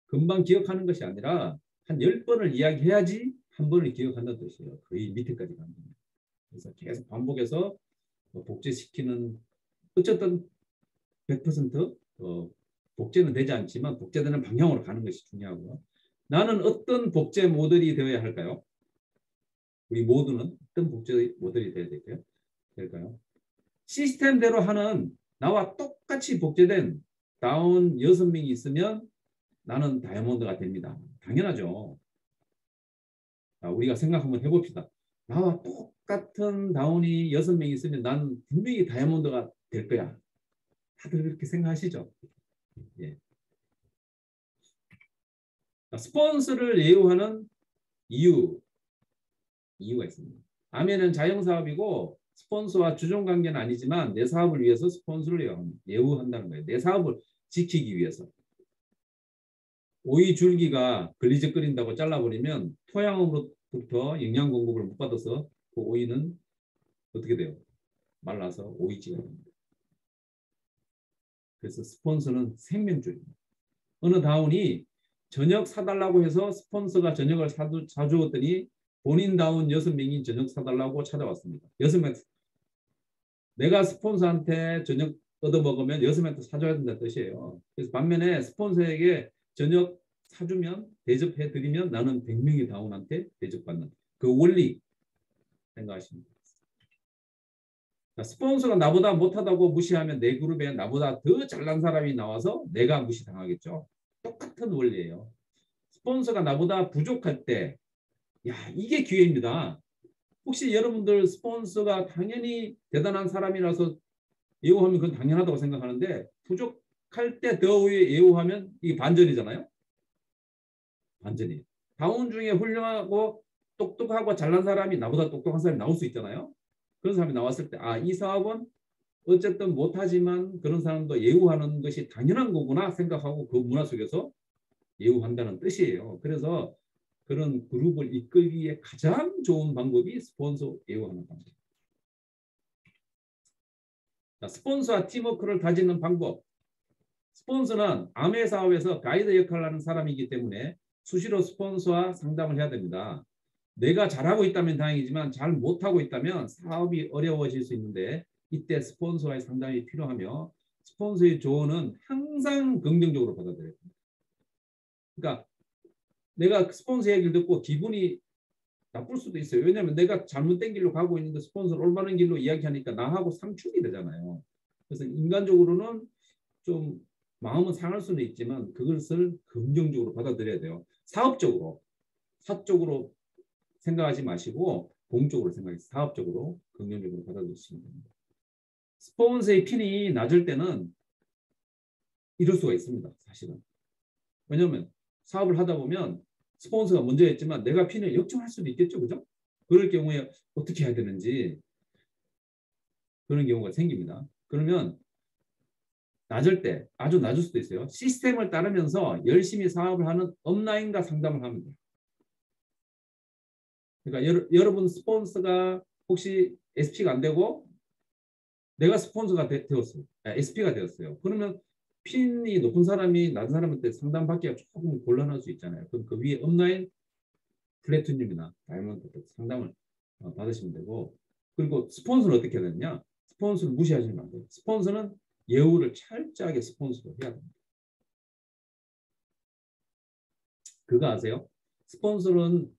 금방 기억하는 것이 아니라 한 10번을 이야기해야지 한 번을 기억한다는 뜻이에요. 거의 밑에까지 갑니다. 그래서 계속 반복해서 복제시키는 어쨌든 100% 복제는 되지 않지만 복제되는 방향으로 가는 것이 중요하고요. 나는 어떤 복제 모델이 되어야 할까요? 우리 모두는 어떤 복제 모델이 되어야 될까요? 시스템대로 하는 나와 똑같이 복제된 다운 6명이 있으면 나는 다이아몬드가 됩니다. 당연하죠. 우리가 생각 한번 해봅시다. 나와 똑같은 다운이 6명이 있으면 나는 분명히 다이아몬드가 될 거야. 다들 그렇게 생각하시죠? 예. 스폰서를 예우하는 이유가 있습니다. 아멘은 자영사업이고 스폰서와 주종관계는 아니지만 내 사업을 위해서 스폰서를 예우한다는 거예요. 내 사업을 지키기 위해서. 오이 줄기가 걸리적거린다고 잘라버리면 토양으로부터 영양 공급을 못 받아서 그 오이는 어떻게 돼요? 말라서 오이지가 됩니다. 그래서 스폰서는 생명줄입니다. 어느 다운이 저녁 사달라고 해서 스폰서가 저녁을 사주었더니 본인 다운 6명이 저녁 사달라고 찾아왔습니다. 6명. 내가 스폰서한테 저녁 얻어먹으면 6명한테 사줘야 된다는 뜻이에요. 그래서 반면에 스폰서에게 저녁 사주면 대접해드리면 나는 100명의 다운한테 대접받는 그 원리. 생각하시면 됩니다. 스폰서가 나보다 못하다고 무시하면 내 그룹에 나보다 더 잘난 사람이 나와서 내가 무시당하겠죠. 똑같은 원리예요. 스폰서가 나보다 부족할 때, 야, 이게 기회입니다. 혹시 여러분들 스폰서가 당연히 대단한 사람이라서 예우하면 그건 당연하다고 생각하는데 부족할 때 더 예우하면 이게 반전이잖아요. 반전이. 다운 중에 훌륭하고 똑똑하고 잘난 사람이 나보다 똑똑한 사람이 나올 수 있잖아요. 그런 사람이 나왔을 때 이 사업은 어쨌든 못하지만 그런 사람도 예우하는 것이 당연한 거구나 생각하고 그 문화 속에서 예우한다는 뜻이에요. 그래서 그런 그룹을 이끌기에 가장 좋은 방법이 스폰서 예우하는 방법. 스폰서와 팀워크를 다지는 방법. 스폰서는 아메 사업에서 가이드 역할을 하는 사람이기 때문에 수시로 스폰서와 상담을 해야 됩니다. 내가 잘하고 있다면 다행이지만 잘 못하고 있다면 사업이 어려워질 수 있는데 이때 스폰서와의 상담이 필요하며 스폰서의 조언은 항상 긍정적으로 받아들여야 됩니다. 그러니까 내가 스폰서 얘기를 듣고 기분이 나쁠 수도 있어요. 왜냐하면 내가 잘못된 길로 가고 있는데 스폰서를 올바른 길로 이야기하니까 나하고 상충이 되잖아요. 그래서 인간적으로는 좀 마음은 상할 수는 있지만 그것을 긍정적으로 받아들여야 돼요. 사업적으로, 사적으로 생각하지 마시고 공적으로 생각해서 사업적으로 긍정적으로 받아들이시면 됩니다. 스폰서의 핀이 낮을 때는 이럴 수가 있습니다. 사실은. 왜냐하면 사업을 하다 보면 스폰서가 먼저 했지만 내가 핀을 역전할 수도 있겠죠. 그죠? 그럴 경우에 어떻게 해야 되는지 그런 경우가 생깁니다. 그러면 낮을 때, 아주 낮을 수도 있어요. 시스템을 따르면서 열심히 사업을 하는 업라인과 상담을 하면 돼요. 그러니까 여러분 스폰서가 혹시 SP가 안 되고 내가 스폰서가 되었어요. SP가 되었어요. 그러면 핀이 높은 사람이 낮은 사람한테 상담받기가 조금 곤란할 수 있잖아요. 그럼 그 위에 업라인 플래티늄이나 다이아몬드 상담을 받으시면 되고, 그리고 스폰서는 어떻게 해야 되느냐? 스폰서를 무시하시면 안 돼요. 스폰서는 예우를 철저하게 스폰서로 해야 됩니다. 그거 아세요? 스폰서는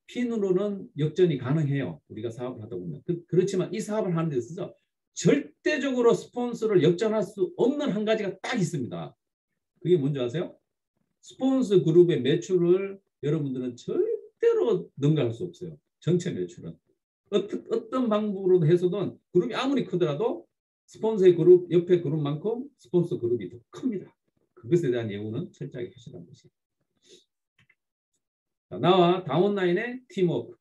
핀으로는 역전이 가능해요. 우리가 사업을 하다 보면. 그렇지만 이 사업을 하는 데 있어서 절대적으로 스폰서를 역전할 수 없는 한 가지가 딱 있습니다. 그게 뭔지 아세요? 스폰서 그룹의 매출을 여러분들은 절대로 능가할 수 없어요. 전체 매출은. 어떤 방법으로 해서든 그룹이 아무리 크더라도 스폰서의 그룹, 옆에 그룹만큼 스폰서 그룹이 더 큽니다. 그것에 대한 예우는 철저하게 하시라는 것이에요. 나와 다운라인의 팀워크.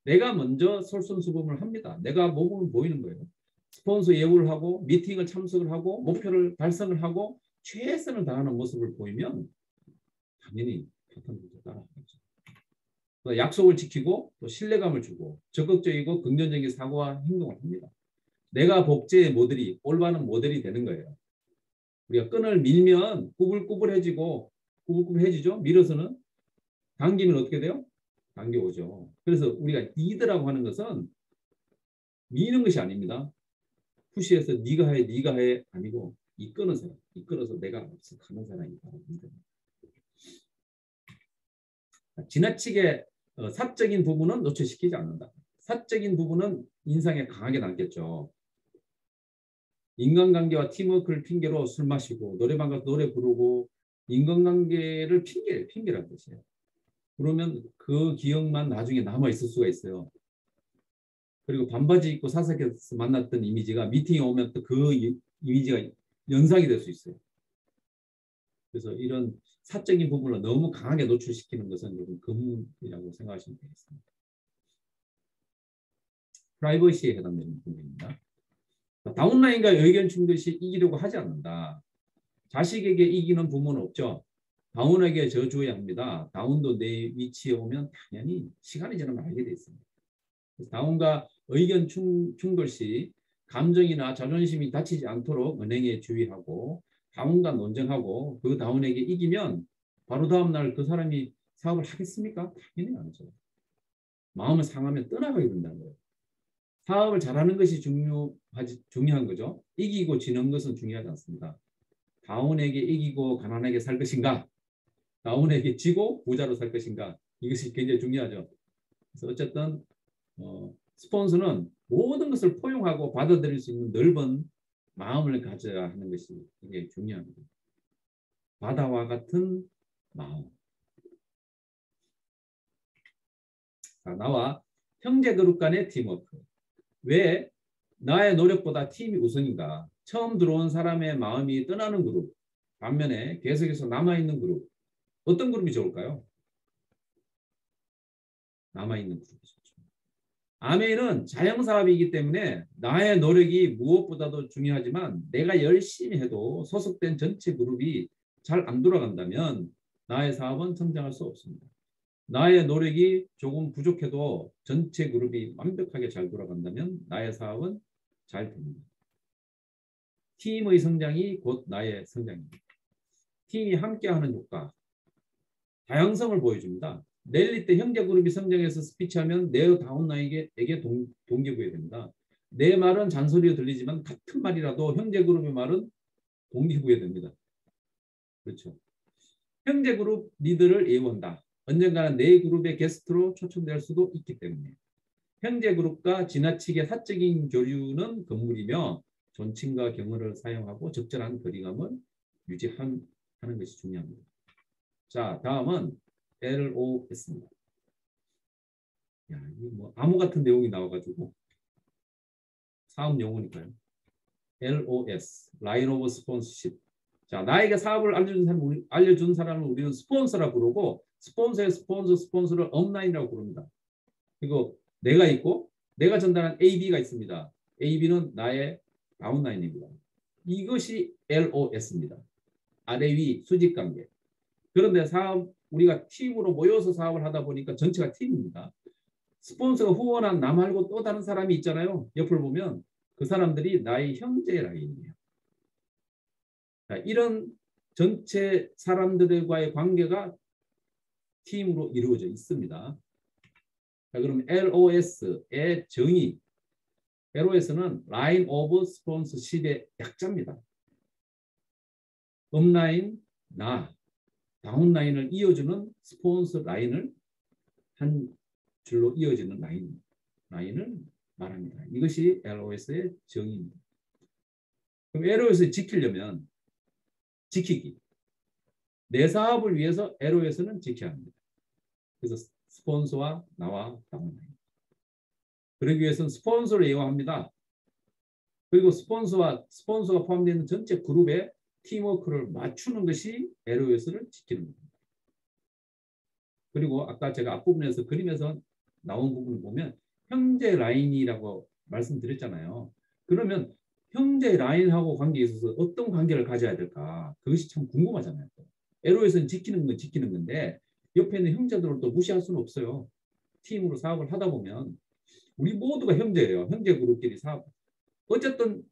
내가 먼저 솔선수범을 합니다. 내가 모범을 보이는 거예요. 스폰서 예우를 하고 미팅을 참석을 하고 목표를 달성을 하고 최선을 다하는 모습을 보이면 당연히 파트너들도 따라하겠죠. 약속을 지키고 또 신뢰감을 주고 적극적이고 긍정적인 사고와 행동을 합니다. 내가 복제의 모델이 올바른 모델이 되는 거예요. 우리가 끈을 밀면 꾸불꾸불해지고 꾸불꾸불해지죠. 밀어서는 당기면 어떻게 돼요? 당겨오죠. 그래서 우리가 리드라고 하는 것은 미는 것이 아닙니다. 푸시해서 네가 해, 네가 해 아니고 이끄는 사람, 이끌어서 내가 앞서 가는 사람이 바로 리더. 지나치게 사적인 부분은 노출시키지 않는다. 사적인 부분은 인상에 강하게 남겠죠. 인간관계와 팀워크를 핑계로 술 마시고 노래방 가서 노래 부르고 인간관계를 핑계라는 뜻이에요. 그러면 그 기억만 나중에 남아있을 수가 있어요. 그리고 반바지 입고 사석에서 만났던 이미지가 미팅에 오면 또 그 이미지가 연상이 될 수 있어요. 그래서 이런 사적인 부분을 너무 강하게 노출시키는 것은 조금 금이라고 생각하시면 되겠습니다. 프라이버시에 해당되는 부분입니다. 다운라인과 의견 충돌 시 이기려고 하지 않는다. 자식에게 이기는 부모는 없죠. 다운에게 져줘야 합니다. 다운도 내 위치에 오면 당연히 시간이 지나면 알게 돼 있습니다. 다운과 의견 충돌 시 감정이나 자존심이 다치지 않도록 은행에 주의하고 다운과 논쟁하고 그 다운에게 이기면 바로 다음 날 그 사람이 사업을 하겠습니까? 당연히 안 하죠. 마음을 상하면 떠나가게 된다는 거예요. 사업을 잘하는 것이 중요한 거죠. 이기고 지는 것은 중요하지 않습니다. 다운에게 이기고 가난하게 살 것인가? 다운에게 지고 부자로 살 것인가? 이것이 굉장히 중요하죠. 그래서 어쨌든 스폰서는 모든 것을 포용하고 받아들일 수 있는 넓은 마음을 가져야 하는 것이 이게 중요합니다. 바다와 같은 마음. 자, 나와 형제그룹 간의 팀워크. 왜 나의 노력보다 팀이 우선인가? 처음 들어온 사람의 마음이 떠나는 그룹, 반면에 계속해서 남아있는 그룹. 어떤 그룹이 좋을까요? 남아있는 그룹이 좋죠. 아메이는 자영사업이기 때문에 나의 노력이 무엇보다도 중요하지만 내가 열심히 해도 소속된 전체 그룹이 잘 안 돌아간다면 나의 사업은 성장할 수 없습니다. 나의 노력이 조금 부족해도 전체 그룹이 완벽하게 잘 돌아간다면 나의 사업은 잘 됩니다. 팀의 성장이 곧 나의 성장입니다. 팀이 함께하는 효과, 다양성을 보여줍니다. 랠리 때 형제그룹이 성장해서 스피치하면 내 다운라인에게 동기부여됩니다. 내 말은 잔소리로 들리지만 같은 말이라도 형제그룹의 말은 동기부여됩니다. 그렇죠. 형제그룹 리더를 예우한다. 언젠가는 내 그룹의 게스트로 초청될 수도 있기 때문에. 형제그룹과 지나치게 사적인 교류는 금물이며 존칭과 경어를 사용하고 적절한 거리감을 유지하는 것이 중요합니다. 자, 다음은 LOS입니다. 야, 이거 뭐 암호 같은 내용이 나와가지고 사업 용어니까요. LOS, Line of Sponsorship. 자, 나에게 사업을 알려준 사람을 우리는 스폰서라고 부르고 스폰서의 스폰서를 업라인이라고 부릅니다. 그리고 내가 있고 내가 전달한 AB가 있습니다. AB는 나의 다운라인입니다. 이것이 LOS입니다. 아래 위 수직관계. 그런데 우리가 팀으로 모여서 사업을 하다 보니까 전체가 팀입니다. 스폰서가 후원한 나 말고 또 다른 사람이 있잖아요. 옆을 보면 그 사람들이 나의 형제 라인이에요. 자, 이런 전체 사람들과의 관계가 팀으로 이루어져 있습니다. 자, 그럼 LOS의 정의. LOS는 Line of Sponsorship의 약자입니다. 업라인, 다운라인을 이어주는 스폰서 라인을 한 줄로 이어지는 라인을 말합니다. 이것이 LOS의 정의입니다. 그럼 LOS를 지키려면 지키기. 내 사업을 위해서 LOS는 지켜야 합니다. 그래서 스폰서와 나와 다운라인. 그러기 위해서는 스폰서를 예우합니다. 그리고 스폰서가 포함되어 있는 전체 그룹의 팀워크를 맞추는 것이 LOS를 지키는 겁니다. 그리고 아까 제가 앞부분에서 그림에서 나온 부분을 보면 형제 라인이라고 말씀드렸잖아요. 그러면 형제 라인하고 관계에 있어서 어떤 관계를 가져야 될까? 그것이 참 궁금하잖아요. LOS는 지키는 건 지키는 건데 옆에 있는 형제들을 또 무시할 수는 없어요. 팀으로 사업을 하다 보면 우리 모두가 형제예요. 형제 그룹끼리 사업. 어쨌든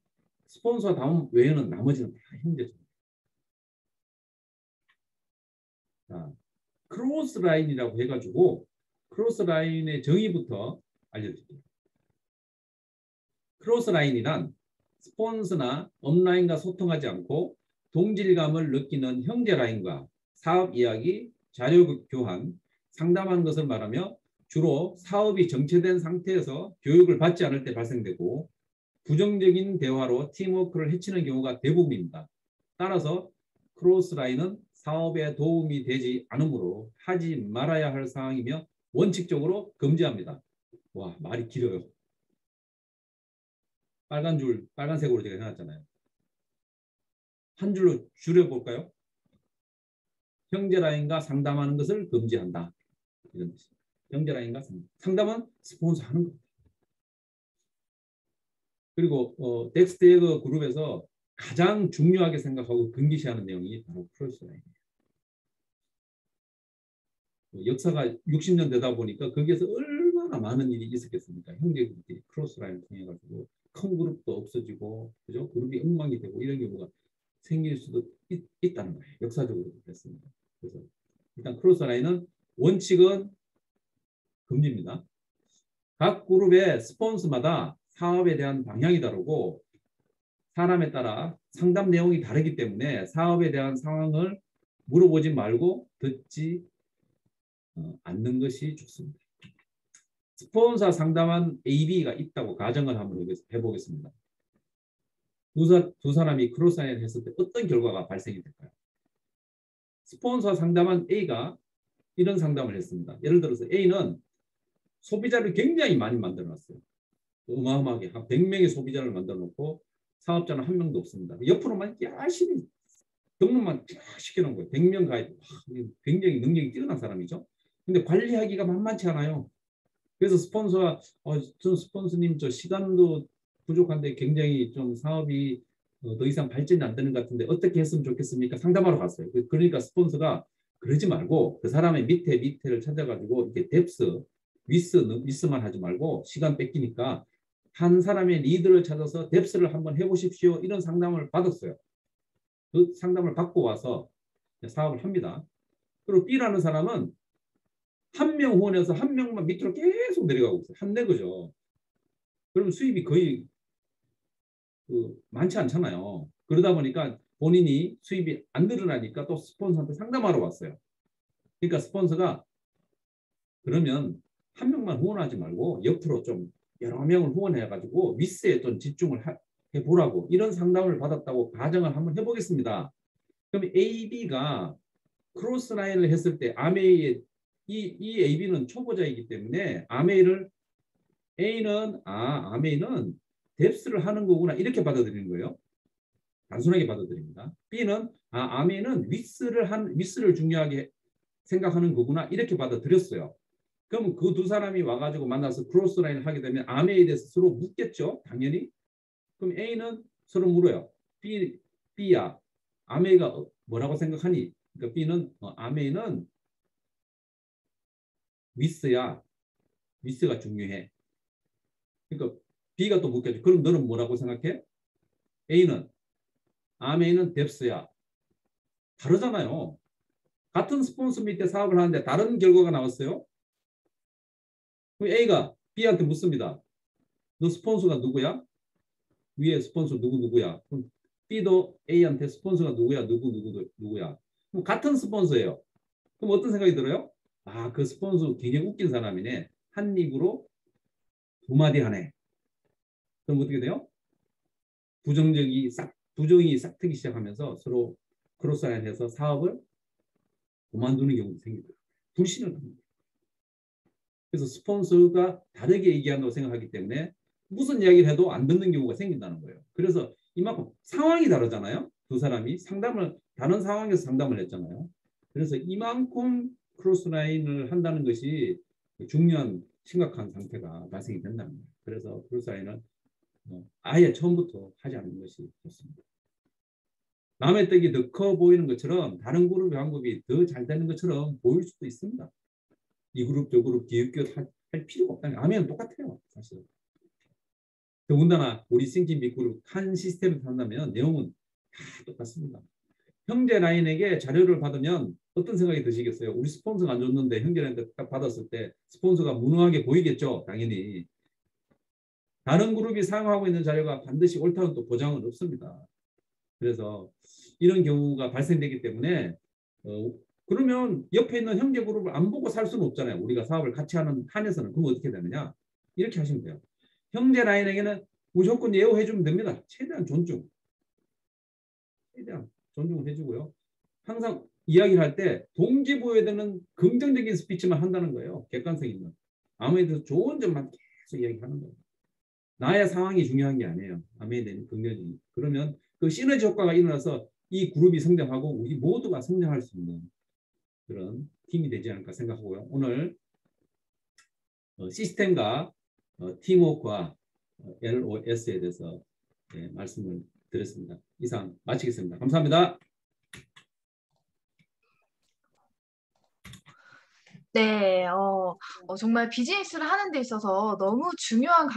스폰서 다음 외에는 나머지는 다 형제죠. 자, 크로스 라인이라고 해가지고 크로스 라인의 정의부터 알려드릴게요. 크로스 라인이란 스폰서나 업라인과 소통하지 않고 동질감을 느끼는 형제 라인과 사업 이야기, 자료 교환, 상담하는 것을 말하며 주로 사업이 정체된 상태에서 교육을 받지 않을 때 발생되고 부정적인 대화로 팀워크를 해치는 경우가 대부분입니다. 따라서 크로스 라인은 사업에 도움이 되지 않으므로 하지 말아야 할 사항이며 원칙적으로 금지합니다. 와, 말이 길어요. 빨간색으로 제가 해놨잖아요. 한 줄로 줄여볼까요? 형제 라인과 상담하는 것을 금지한다. 이런 뜻입니다. 형제 라인과 상담은 스폰서 하는 겁니다. 그리고 덱스테그 그룹에서 가장 중요하게 생각하고 금기시하는 내용이 바로 크로스 라인이에요. 역사가 60년 되다 보니까 거기에서 얼마나 많은 일이 있었겠습니까? 형제들끼리 크로스 라인을 통해 가지고 큰 그룹도 없어지고, 그죠? 그룹이 엉망이 되고 이런 경우가 생길 수도 있다는 거예요. 역사적으로 그랬습니다. 그래서 일단 크로스 라인은 원칙은 금지입니다. 각 그룹의 스폰서마다 사업에 대한 방향이 다르고 사람에 따라 상담 내용이 다르기 때문에 사업에 대한 상황을 물어보지 말고 듣지 않는 것이 좋습니다. 스폰서 상담한 AB가 있다고 가정을 한번 해보겠습니다. 두 사람이 크로스라인 했을 때 어떤 결과가 발생이 될까요? 스폰서 상담한 A가 이런 상담을 했습니다. 예를 들어서 A는 소비자를 굉장히 많이 만들어놨어요. 어마어마하게 한 100명의 소비자를 만들어놓고 사업자는 한 명도 없습니다. 옆으로만 열심히 등록만 시켜놓은 거예요. 100명 가입. 굉장히 능력이 뛰어난 사람이죠. 근데 관리하기가 만만치 않아요. 그래서 스폰서가 저 스폰서님 저 시간도 부족한데 굉장히 좀 사업이 더 이상 발전이 안 되는 것 같은데 어떻게 했으면 좋겠습니까? 상담하러 갔어요. 그러니까 스폰서가 그러지 말고 그 사람의 밑에를 찾아가지고 이렇게 뎁스, 위스만 하지 말고 시간 뺏기니까 한 사람의 리드를 찾아서 뎁스를 한번 해보십시오. 이런 상담을 받았어요. 그 상담을 받고 와서 사업을 합니다. 그리고 B라는 사람은 한 명 후원해서 한 명만 밑으로 계속 내려가고 있어요. 한내 거죠. 그러면 수입이 거의 많지 않잖아요. 그러다 보니까 본인이 수입이 안 늘어나니까 또 스폰서한테 상담하러 왔어요. 그러니까 스폰서가 그러면 한 명만 후원하지 말고 옆으로 좀 여러 명을 후원해가지고 위스에 좀 집중을 해보라고 이런 상담을 받았다고 가정을 한번 해보겠습니다. 그럼 AB가 크로스라인을 했을 때 아메이의 이 AB는 초보자이기 때문에 아메이는 뎁스를 하는 거구나 이렇게 받아들이는 거예요. 단순하게 받아들입니다. B는 아메이는 위스를 중요하게 생각하는 거구나 이렇게 받아들였어요. 그럼 그 두 사람이 와가지고 만나서 크로스라인을 하게 되면 아메이에 대해서 서로 묻겠죠. 당연히. 그럼 A는 서로 물어요. B야 아메이가 뭐라고 생각하니? 그러니까 B는 아메이는 위스가 중요해. 그러니까 B가 또 묻겠죠. 그럼 너는 뭐라고 생각해? 아메이는 뎁스야. 다르잖아요. 같은 스폰서 밑에 사업을 하는데 다른 결과가 나왔어요. 그럼 A가 B한테 묻습니다. 너 스폰서가 누구야? 위에 스폰서 누구야? 그럼 B도 A한테 스폰서가 누구야? 그럼 같은 스폰서예요. 그럼 어떤 생각이 들어요? 그 스폰서 굉장히 웃긴 사람이네. 한 입으로 두 마디 하네. 그럼 어떻게 돼요? 부정이 싹트기 시작하면서 서로 크로스라인해서 사업을 그만두는 경우도 생기고 불신을 합니다. 그래서 스폰서가 다르게 얘기한다고 생각하기 때문에 무슨 이야기를 해도 안 듣는 경우가 생긴다는 거예요. 그래서 이만큼 상황이 다르잖아요. 두 사람이 다른 상황에서 상담을 했잖아요. 그래서 이만큼 크로스라인을 한다는 것이 중요한 심각한 상태가 발생이 된다는 거예요. 그래서 크로스라인은 아예 처음부터 하지 않는 것이 좋습니다. 남의 떡이 더 커 보이는 것처럼 다른 그룹의 방법이 더 잘 되는 것처럼 보일 수도 있습니다. 이 그룹 저 그룹 기웃기웃 할 필요가 없다는 게 아메는 똑같아요. 사실. 더군다나 우리 싱킹 그룹 한 시스템을 한다면 내용은 다 똑같습니다. 형제 라인에게 자료를 받으면 어떤 생각이 드시겠어요? 우리 스폰서가 안 줬는데 형제 라인한테 딱 받았을 때 스폰서가 무능하게 보이겠죠. 당연히. 다른 그룹이 사용하고 있는 자료가 반드시 옳다는 또 보장은 없습니다. 그래서 이런 경우가 발생되기 때문에 그러면 옆에 있는 형제 그룹을 안 보고 살 수는 없잖아요. 우리가 사업을 같이 하는 한에서는. 그럼 어떻게 되느냐? 이렇게 하시면 돼요. 형제 라인에게는 무조건 예우해 주면 됩니다. 최대한 존중을 해주고요. 항상 이야기를 할 때 동기부여에 되는 긍정적인 스피치만 한다는 거예요. 객관성 있는. 아무래도 좋은 점만 계속 이야기하는 거예요. 나의 상황이 중요한 게 아니에요. 아메에 대한 긍정적인. 그러면 그 시너지 효과가 일어나서 이 그룹이 성장하고 우리 모두가 성장할 수 있는 그런 팀이 되지 않을까 생각하고요. 오늘 시스템과 팀워크와 LOS에 대해서 말씀을 드렸습니다. 이상 마치겠습니다. 감사합니다. 네, 정말 비즈니스를 하는 데 있어서 너무 중요한